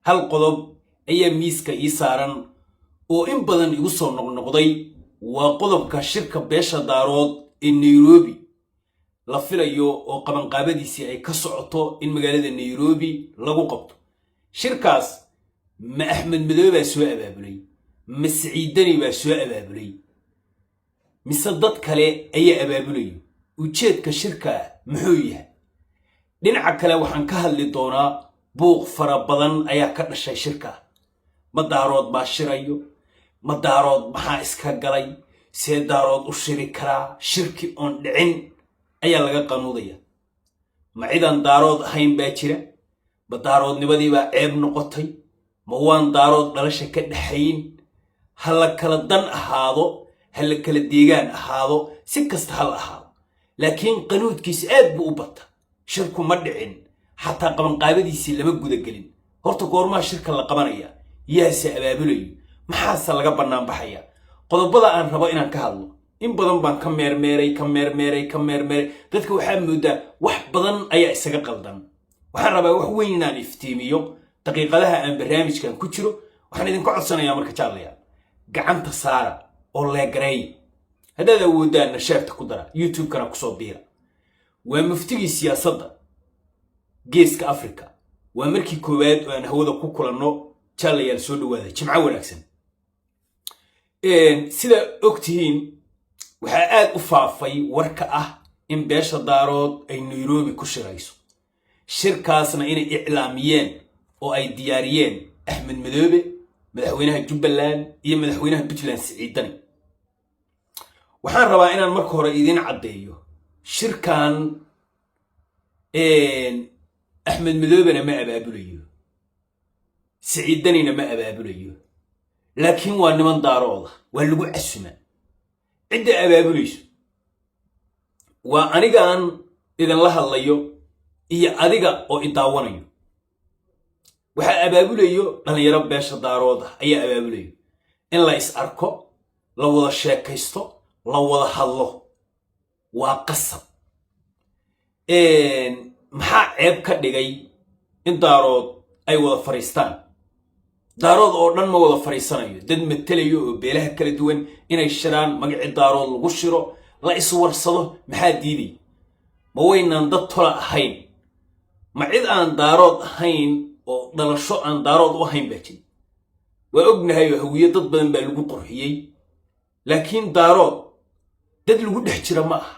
hal qodob ayaa miiska ii saaran oo in badan igu soo noqnoqday waa qodobka shirka beesha daarood ee Nairobi la filayo oo qabanqaabadiisii ay ka socoto in magaalada Nairobi lagu qabto shirkaas ma Axmed Madoobe baa soo abaabulay ma Siciidani baa soo abaabulay mise dad kale ayaa abaabulay ujeedka shirka muxuu yahay dhinaca kale waxaan ka hadli doonaa buuq fara badan ayaa ka dhashay shirka ma daarood baa shirayo ma daarood maxaa iska galay see daarood u shiri karaa shirki oon dhicin ayaa laga qanuudaya ma ciidan daarood ahayn baa jira ma daaroodnimadii baa ceeb noqotay ma waan daarood dhalasha ka dhaxayn hal kala dan ahaado hal kala deegaan ahaado si kasta hal ahaado laakiin qanuudkiisa aad buu u bata shirku ma dhicin xataa qabanqaabadiisii lama guda gelin horta goormaa shirka la qabanaya yaase abaabulayo maxaase laga bannaan baxaya qodobada aan rabo inaan ka hadlo in badan baan ka meermeeray dadka waxaa moodaa wax badan ayaa isaga qaldan waxaan rabaa wax weyn inaan iftiimiyo daqiiqadaha aan barnaamijkan ku jiro waxaan idinka codsanayaa marka jaalaya gacanta saara oo leegareey haddaad awoodaan nashaabta ku dara youtube-kana kusoo biira waa muftigii siyaasadda geeska Afrika waa markii koowaad oo aan hawada ku kulanno jaalayaal soo dhawaada jimco wanaagsan sida ogtihiin waxaa aad u faafay warka ah in beesha daarood ay Nairobi ku shirayso shirkaasna inay iclaamiyeen oo ay diyaariyeen Axmed Madoobe madaxweynaha Jubbaland iyo madaxweynaha Puntland Siciidani waxaan rabaa inaan marka hore idin cadeeyo shirkan Axmed Madoobena ma abaabulayo Siciidanina ma abaabulayo laakiin waa niman daarooda waa lagu casuma cidda abaabulayso waa anigaan idin la hadlayo iyo adiga oo i daawanayo waxa abaabulayo dhalinyaro beesha daarooda ayaa abaabulayo in la is arko la wada sheekaysto la wada hadlo waa qasab maxaa ceeb ka dhigay in daarood ay wada fariistaan daarood oo dhan ma wada fariisanayo dad matalayo oo beelaha kala duwan inay shiraan magaci daarood lagu shiro la is warsado maxaa diiday ma waynaan dad tola ahayn ma cid aan daarood ahayn oo dhalasho aan daarood u ahayn baa jira waa ognahay hawiye dad badan baa lagu qurxiyey laakiin daarood dad lagu dhex jira ma aha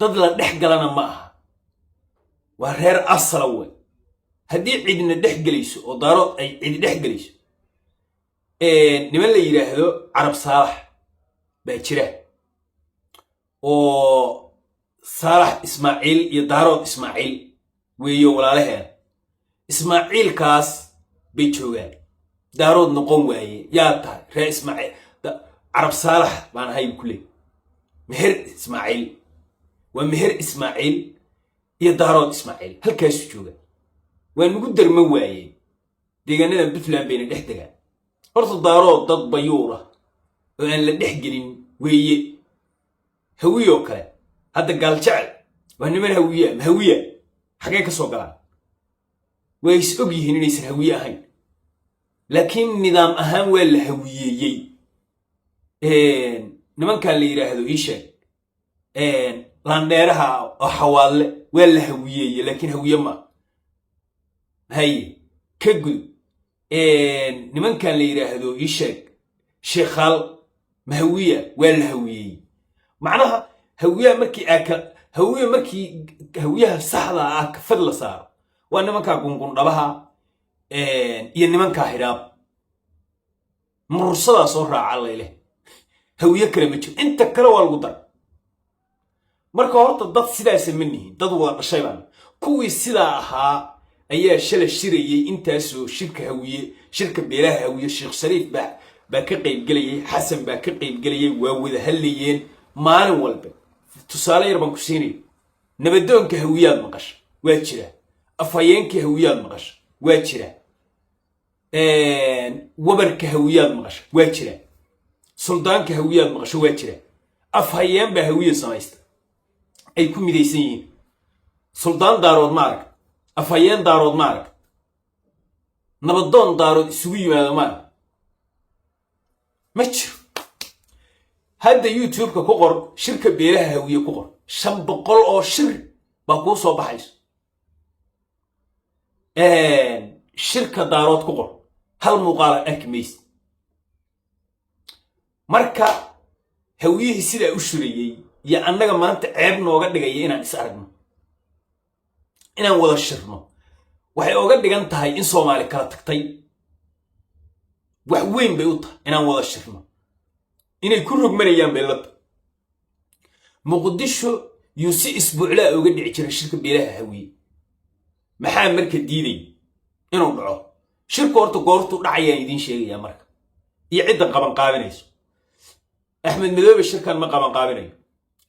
dad la dhex galana ma aha waa reer asala way haddii cidna dhex gelayso oo daarood ay cid dhex gelayso niman la yiraahdo Carab Saalax baa jira oo Saalax Ismaaciil iyo daarood Ismaaciil weeyo walaalaheena Ismaaciilkaas bay joogaan daarood noqon waaye yaa tahay reer Ismaaciil Carab Saalax baan ahay kulay meher Ismaaciil waa meher Ismaaciil iyo daarood Ismaaciil halkaas jooga waan ugu darma waaye deegaanada Puntland bayna dhex degaan horta daarood dad bayuura oo aan la dhex gelin weeye hawiyo kale hadda gaal jecel waa niman hawiya xagee ka soo galaan way is og yihiin inaysan hawiye ahayn laakiin nidaam ahaan waa la hawiyeeyey nimanka la yiraahdo isha landheeraha oo xawaale waa la hawiyeeyey laakiin hawiye ma hay ka gud nimanka la yiraahdo isha sheekhal mahawiya waa la hawiyey macnaha hawiye markii hawiyaha saxda ah ka fadla saaro waa nimanka gungundhabaha iyo nimanka hiraab mursada soo raaca leeyahay hawiye kale ma jiro inta kale waa lagu dar marka horta dad sidaas ma nihiin dad wada dhashay baan kuwii sidaa ahaa ayaa shala shirayay intaasoo shirka hawiye shirka beelaha hawiye Sheekh Shariif baa ka qayb galayay Xasan baa ka qayb galayay waa wada hadlayeen maalin walba tusaale yar baan ku siinay nabadoonka hawiyaad maqasho waa jira afhayeenka hawiyaad maqasho waa jira wabarka hawiyaad maqasho waa jira suldaanka hawiyaad maqasho waa jira afhayeen baa hawiye samaysta ay ku midaysan yihiin suldaan daarood ma arag afhayeen daarood ma arag نبضون دارود سوي ما تشر هذا يوتيوب كقر شركة بيلها هوية قر شنبقل أو شر بقول صباحيس شركة دارود قر هل مقالة أكميس مركا هويه سيدا أشريي يا أنك ما أنت عيبنا وقد جاي إنا نسألنا إنا ولا الشرنا وحي وقد جاي أنت هاي إن صومالي كلا تكتي وحوين بيوت إنا ولا الشرنا إنا يكون رقم أيام بيلط مقدشو يوسي أسبوع لا وقد يعيش الشركة بيلها هويه محام مركا ديدي إنه نعو شركة قرطو رعيا يدين شيء يا مركا يعد قبل قابنيس أحمد مذوب الشركة ما قبل قابني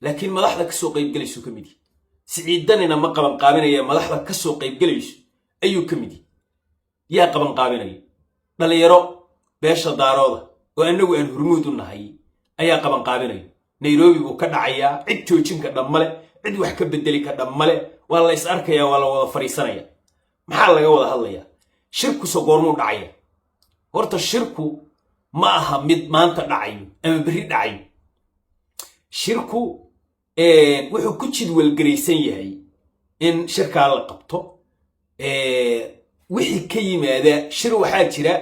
لكن ملاحظة كسوق يبقليسو كميدي سعيد داننا ما قبل قابني يا ملاحظة كسوق يبقليسو أيو كميدي يا قبل قابني بل يرى باشا داروضة وأنه أن هرمود النهاي أيا قبل قابني نيروبي وكدعيا عد توجين كدمله عد وحكا بدلي كدمله والله يسأرك يا والله فريسانيا محل لغا ودا هادليا شركو سو غورمو دعيا horta shirku ma aha mid maanta dhacayo ama bari dhacayo shirku wuxuu ku jidwal gareysan yahay in shirka la qabto wixii ka yimaada shir waxa jira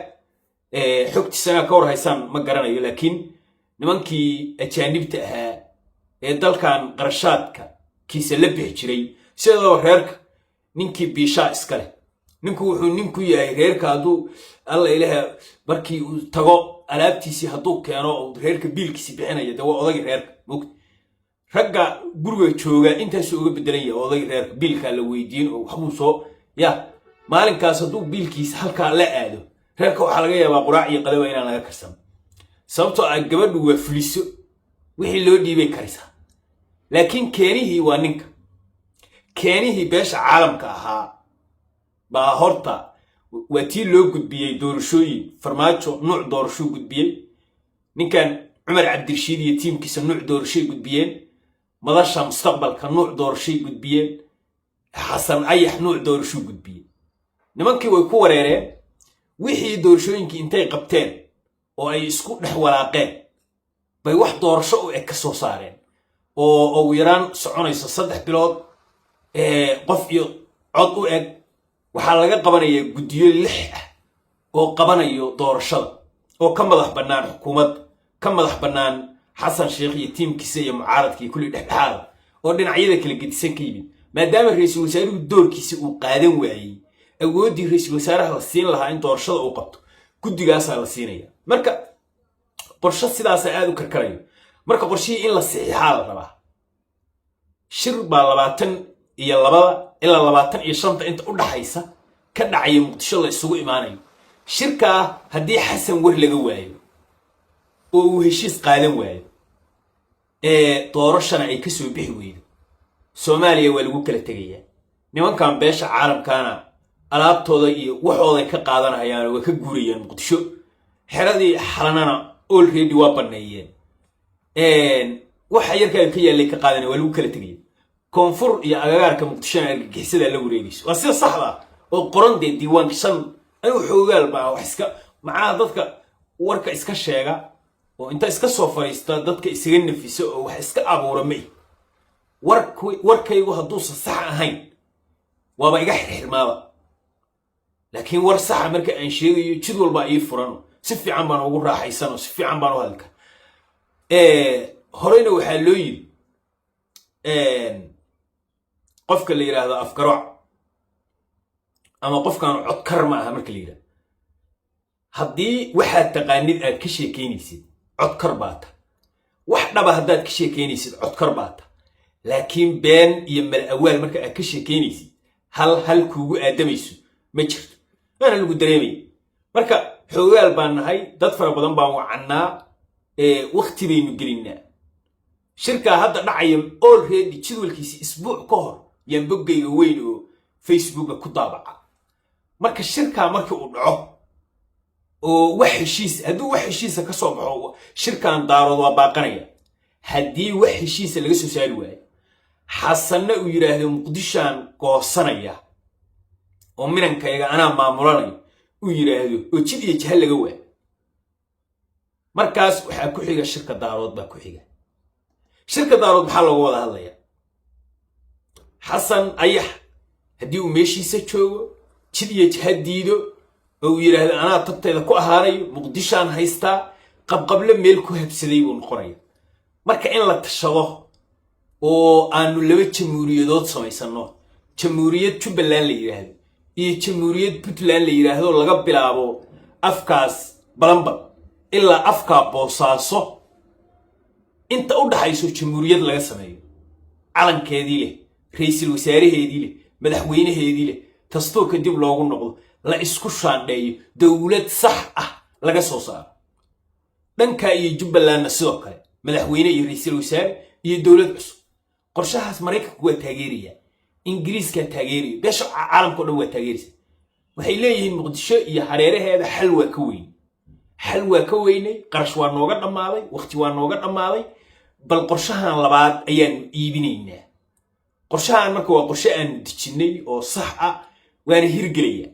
xogtiisana ka war haysan ma garanayo laakiin nimankii ajaanibta ahaa dalkan qarashaadka kiisa la bixi jiray sidoo reerka ninkii biisha iska leh ninku wuxuu ninku yahay reerka haduu alla ilaaha markii uu tago alaabtiisi haduu keeno reerka biilkiisi bixinaya dawa odayga reerka moogta ragga guriga jooga intaas uga bedelanaya odayga reerka biilka la weydiin oo waxbuu soo ya maalinkaas haduu biilkiisi halka la aado reerka waxa laga yaabaa quraac iyo qadaba inaan laga karsan sababtoo ah gabadhu waa fuliso wixii loo dhiibay karisa laakiin keenihi waa ninka keenihi beesha caalamka ahaa baa horta واتي لو قدبيي دورشوي فرماجو نوع دورشو قدبيي نكان عمر عبد الرشيد يتيم كيس نوع دورشي قدبيين مدرسة مستقبل كان نوع دورشي قدبيين حسن أيح نوع دورشو قدبيين نمانكي ويكو وريرين ويحي دورشوينكي انتاي قبتين وأي اسكو نحولاقين باي واحد دورشو اكسو صارين او يران سعونيسا صدح بلود قف عضو اك waxaa laga qabanaya gudiyo lix oo qabanayo doorashada oo ka madax banaan xukuumad ka madax banaan xasan sheekh iyo tiimkiisa iyo mucaaradkii kulli dhexdhexaad oo dhinacyada kala gedisan ka yimid maadaama ra'iisul wasaaruhu doorkiisa uu qaadan waayay awoodii ra'iisul wasaaraha la siin lahaa in doorashada uu qabto gudigaas la siinaya marka qorshe sidaas aad u karkarayo marka qorshihii in la saxiixaa la rabaa shir baa 22 إلا 25 أنت أضحيسا كدعي مقتشل السوق إيماني شركة هدي حسن وهلا جواي وهشيس قادم واي طورشنا أي كسو بحويد سوماليا والوكالة تجيه نمان كان باش عالم كان ألعاب توضي وحوضي كقادنا هيان وكجوريان مقتشو حردي حرنا already وابنيين وحير كان كيا اللي كقادنا والوكالة تجيه كونفور يا أجارك مقتشان جهسد اللي ورينيس وأصير صحراء وقرن ديوان كسم أيوة حوجال مع وحسك مع ضدك ورك إسك الشجع وأنت إسك الصفر ضدك إسجن في سوق وحسك أبو رمي ورك يوه دوس الصحة هين وما يجح الماء لكن ور صحة مركا أنشيء يشدوا الباقي فرن سفي عم بنو راح يسنو سفي عم بنو هلك هرينا وحلوين قفك اللي يرى هذا أفكار أما قفك أنا عكر معها مركليرة هدي واحد تقانيد كشي كينيسيد عكر باتا واحد بهداد كشي كينيسيد عكر باتا لكن بين يم الأول مركا كشي كينيسيد هل كوجو آدميسو مجرد أنا اللي قدريمي مركا حوال بان هاي دفر بدن بان وعنا وقت بين جرينا شركة هذا نعيم already تشدول كيسي أسبوع كهر ينبقى وينو فيسبوك كطابعة مركا الشركة مركا ودعو وحشيس هدو وحشيس كصوب هو شركة دارو وباقنية هدي وحشيس اللي قسو سالواي حسنا ويراه مقدشان قوصانية ومنن كايغا أنا ماموراني ويراهدو وجد يجهل لجوا مركز وحكوا حاجة شركة دارود باكو حاجة شركة دارود محل وضع هذا يا حسن أيح هديو ماشي سجوا جد يجهديدو ويراهد أنا طبت إذا كو أهاري مقدشان هيستا قبل ميلكو هبسدي ونقري marka in la tashado oo aanu laba jamhuuriyadood samaysano jamhuuriyad Jubbaland la yiraahdo iyo jamhuuriyad Puntland la yiraahdo laga bilaabo afkaas balamba ilaa afka Boosaaso inta u dhaxayso jamhuuriyad laga sameeyo calankeedii leh ra'iisul wasaaraheedii leh madaxweynaheedii leh tasto kadib loogu noqdo la isku shaandheeyo dawlad sax ah laga soo saaro dhanka iyo Jubbaland sidoo kale madaxweyne iyo ra'iisul wasaare iyo dawlad cusub qorshahaas Mareykanku waa taageeraya Ingiriiska taageeraya beesha caalamka oo dhan waa taageeraysa waxay leeyihiin Muqdisho iyo hareeraheeda xal waa ka weynay qarash waa nooga dhamaaday waqti waa nooga dhamaaday bal qorshahan labaad ayaan iibinaynaa qorshahan marka waa qorshe aan dejinay oo sax ah waana hirgelaya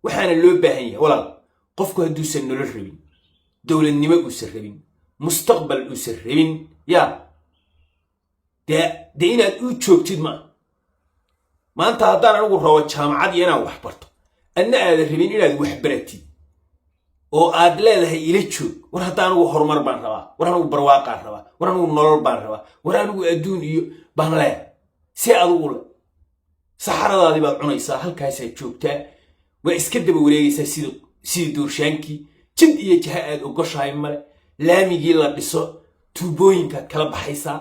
waxaana loo baahan yahay walaal qofku haduusan nolol rabin dawladnimo uusan rabin mustaqbal uusan rabin ya de inaad u joogtid maanta haddaan anigu rabo jaamacad iyo inaan wax barto adna aad rabin inaad wax baratid oo aad leedahay ila joog war haddaan anigu horumar baan rabaa war anigu barwaaqaan rabaa war anigu nolol baan rabaa war anigu adduun iyo baan leeyahay si adigu la saxaradaadii baad cunaysaa halkaas aad joogtaa waa iska daba wareegaysaa sida doorshankii jid iyo jaha aad ogoshahay male laamigii la dhiso tuubooyinka kala baxaysaa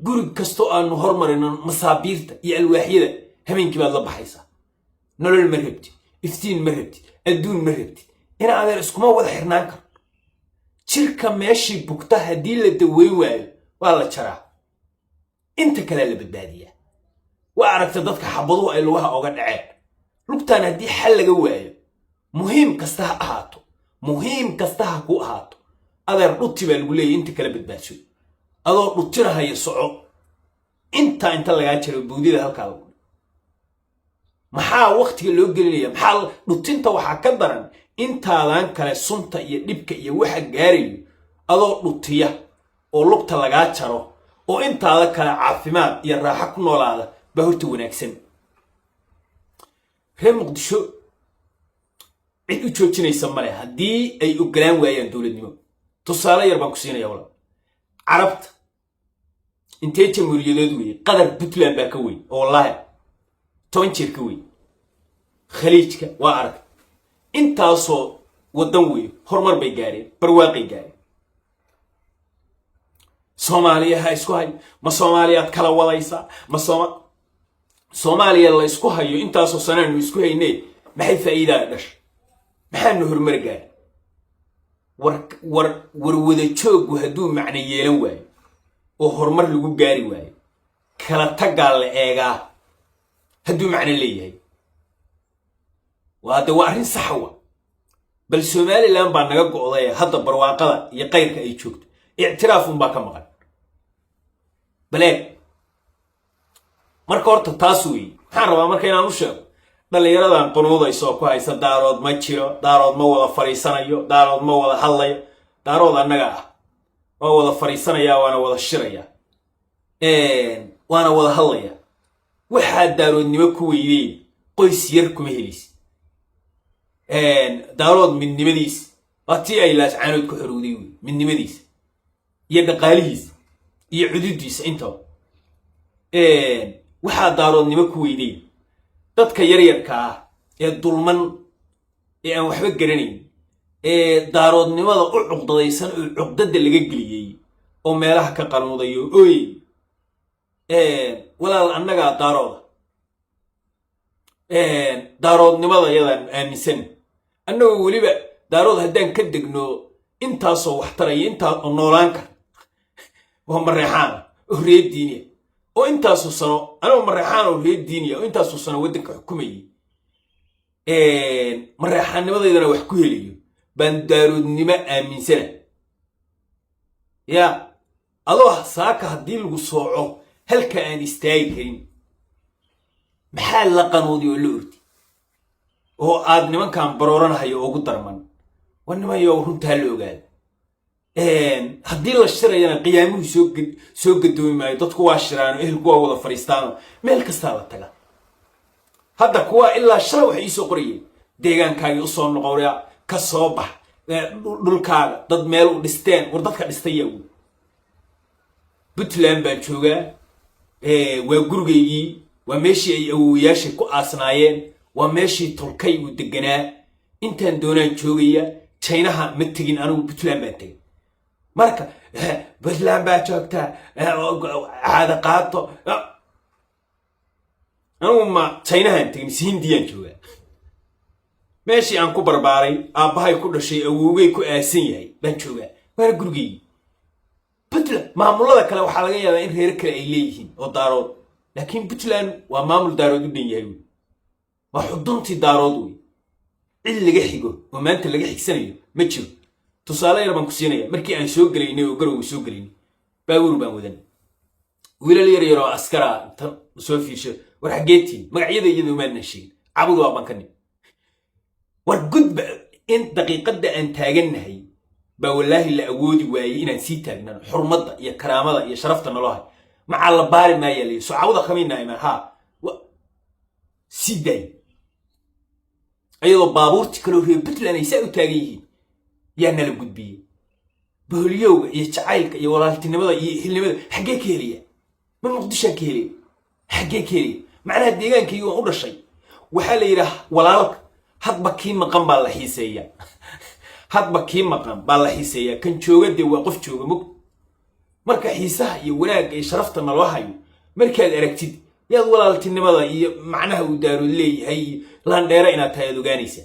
guri kasto aanu hormarino masaabiirta iyo alwaaxyada habeenkii baad la baxaysaa nolol ma rabtid iftiin ma rabtid adduun ma rabtid ina adeer iskuma wada xirnaan karo jirka meeshii bugta haddii la daweyn waayo waa la jaraa inta kale la badbaadiyaa waa aragta dadka xabaduhu ay lugaha oga dhaceen lugtaan haddii xal laga waayo muhiim kasta ha ahaato muhiim kasta ha ku ahaato adeer dhuti baa lagu leeyahay inta kala badbaadso adoo dhutirahayo soco inta lagaa jiro buudida halkaa lagu maxaa waqtiga loo gelinaya maxaa dhutinta waxaa ka daran intaadan kale sunta iyo dhibka iyo waxa gaarayo adoo dhutiya oo lugta lagaa jaro oo intaada kale caafimaad iyo raaxo ku noolaada baa horta wanaagsan reer Muqdisho cid u joojinaysa male haddii ay ogolaan waayaan dawladnimo tusaale yar baan ku siinaya walaal carabta intee jamhuuriyadood weey qadar Puntland baa ka weyn oo wallahi 10 jeer ka weyn khaliijka waa arag intaasoo wadan weey horumar bay gaareen barwaaqay gaareen Soomaaliya ha isku hay ma Soomaaliyaad kala wadaysa ma Soomaaliya la isku hayo intaasoo sanadnu isku haynay maxay faa'iido dhash maxaan horumar gaar war wada joog haduu macna yeelan waayo oo horumar lagu gaari waayo kala tagal la eega haduu macna leeyahay waa arrin sax ah bal Soomaaliland baa naga go'day hadda barwaaqada iyo qayrka ay joogto i'tiraafun baa ka maqan baleed marka horta taas weey waxaan rabaa marka inaan u sheego dhalinyaradan qonuuday soo ku haysa daarood ma jiro daarood ma wada fariisanayo daarood ma wada hadlayo daarood annaga ah waa wada fariisanaya waana wada shiraya waana wada hadlaya waxa daaroodnimo ku weeyay qoys yar kuma helis daarood midnimadiis watii ay laas caanood ku xirooday midnimadiis iyo dhaqaalihiis iyo cududiisa inta waxa daaroodnimo ku weeyay dadka yaryarka ah ee dulman ee aan waxba garanayn ee daaroodnimada u cuqdadaysan oo cuqdada laga galiyay oo meelaha ka qanuudayo ooy walaal annaga daaroodnimada yadan aaminsan annagu waliba daarood haddaan ka degno intaasoo wax taraya inta noolaan kar waa mareexaan oo reer diiniya oo intaasoo sano anoo mareexaan oo reer diiniya oo intaasoo sano wadanka xukumayay mareexaanimadeedana wax ku helayo baan daaroodnimo aaminsana ya adoo saaka haddii lagu sooco halka aan istaagi karin maxaa la qanuudi oo la ordi oo aad nimankan barooranayo ugu darman wanimayo runta la ogaad haddii la shirayana qiyaamuhu soo gadoomi maayo dadku waa shiraan ehelku waa wada fariistaan meel kasta la taga hadda kuwa ilaa shalay waxay soo qoriyeen deegaankaagi u soo noqoraya ka soo bax dhulkaaga dad meel u dhisteen war dadka dhistay yagu Puntland baan joogaa waa gurigeygii waa meeshii ay awooyaashay ku aasnaayeen waa meeshii tolkay u deganaa intaan doonaan joogaya Chinaha ma tagin anigu Puntland baan tagay marka Puntland baa joogtaa caada qaato anigu ma Chinaha tagin Hindiyaan joogaa meeshii aan ku barbaaray aabahay ku dhashay awoogay ku aasan yahay baan joogaa waa gurigeygii Puntland maamulada kale waxa laga yaabaa in reer kale ay leeyihiin oo daarood laakiin Puntland waa maamul daarood u dhan yahay waa xuduntii daarood wey cid laga xigo oo maanta laga xigsanayo ma jiro tusaale yar baan ku siinaya markii aan soo galeynay oo garow soo galeynay baabuur baan wadan wiilal yar yar oo askara tan soo fiisho war xageetiin magacyada iyadu ma nashin cabud waa bankan war gudba in daqiiqada aan taaganahay ba wallahi la awoodi waayay inaan sii taagnaan xurmada iyo karaamada iyo sharafta nolohay maca la baari ma yeelay su'aawada khamiina ima ha siday ayadoo baabuurti kale reer Puntland ay saa u taagan yihiin yaa nala gudbiyay booliyowga iyo jacaylka iyo walaaltinimada iyo hilnimada xagee ka heliya ma muqdisho ka heliya xagee ka heliya macnaha deegaankii uu u dhashay waxa la yiraahdaa walaalka hadba kii maqan baa la xiiseeyaa hadba kii maqan baa la xiiseeyaa kan jooga de waa qof jooga mug marka xiisaha iyo wanaagga iyo sharafta nolohayo markaad aragtid yaad walaaltinimada iyo macnaha uu daaro leeyahay laan dheera inaad tahay ogaanaysa